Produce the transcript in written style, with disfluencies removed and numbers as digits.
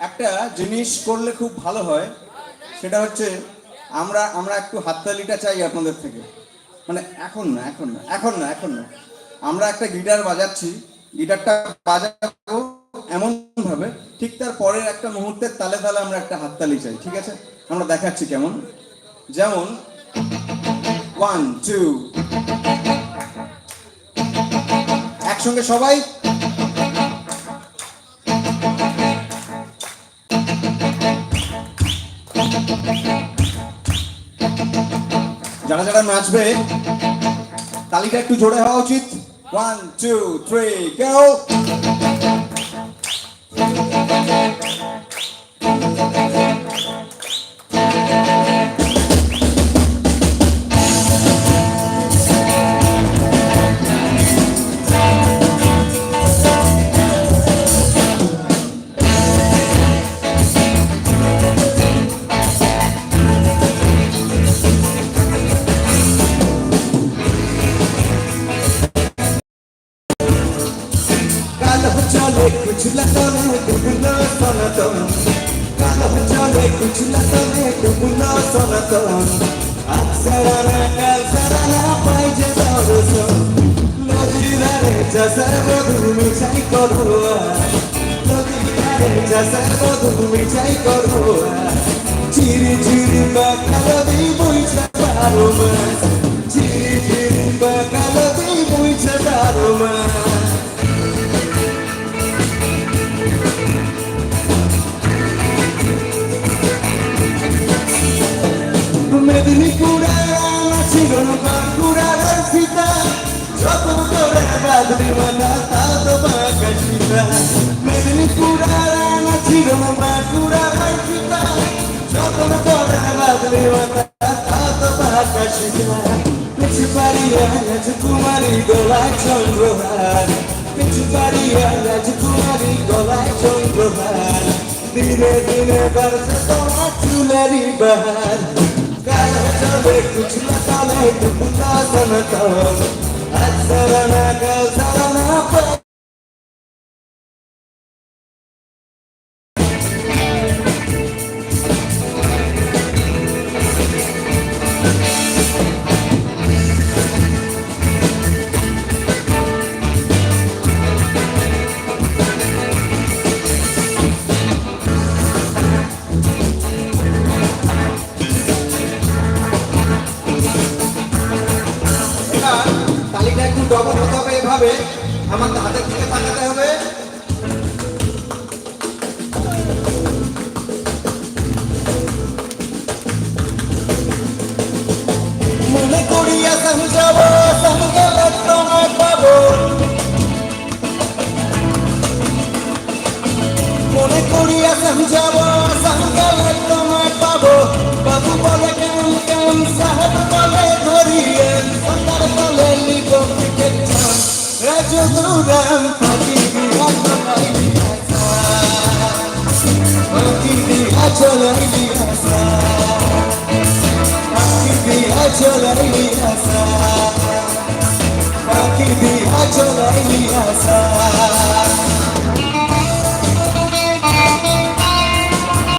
একটা জিনিস করলে খুব ভালো হয়, সেটা হচ্ছে আমরা আমরা একটু হাততালিটা চাই আপনাদের থেকে। মানে এখন না এখন না এখন না এখন না আমরা একটা গিটার বাজাচ্ছি, গিটারটা বাজাবো এমন ভাবে ঠিক তার পরের একটা মুহূর্তের তালে তালে আমরা একটা হাততালি চাই, ঠিক আছে? আমরা দেখাচ্ছি কেমন, যেমন 1 2 একসঙ্গে সবাই। যারা যারা নাচবে তালিকা একটু জোরে হওয়া উচিত। 1 2 3 গো। कुछ लता में डूबना सनतन, काला चले कुछ लता में डूबना सनतन, अक्सराना कलसराना पाइजे दरसन, नदीरारे जसर बधुमी चाई करुआ, नदीरारे जसर बधुमी चाई करुआ, चिरी चिरी बाकालदी बुइचा दारुमा, चिरी चिरी बाकालदी बुइचा दारुमा। মেদিনীপুরে ছিল বাঁকুড়ার সীতা, যখন করে বাদরি মানা তা তো বাঁকা সীতা। মেদিনীপুরে ছিল বাঁকুড়ার সীতা, যখন করে বাদরি মানা তা তো বাঁকা সীতা। পিছু পারিয়া রাজকুমারী গলায় চন্দ্রহার, পিছু পারিয়া রাজকুমারী গলায় চন্দ্রহার, দিনে দিনে বাড়ছে তোমার চুলেরই বাহার। चले कुछ लता में डूबना सनतन, अक्सराना कलसराना ডবল হতে হবে। এভাবে আমার হাতের দিকে তাকাতে হবে। মনে করিয়া সমঝাবো সমগেলে তোমায় পাবো, মনে করিয়া সমঝাবো সমগেলে তোমায় পাবো। বাবু বলে কেমন কেমন, সাহেব বলে ধরিয়ে, সন্তান বলে লিব রাজগুরাম পাখি বিহা চলাইলি আসা, পাখি বিহা চলাইলি আসা, পাখি বিহা চলাইলি আসা, পাখি বিহা চলাইলি আসা।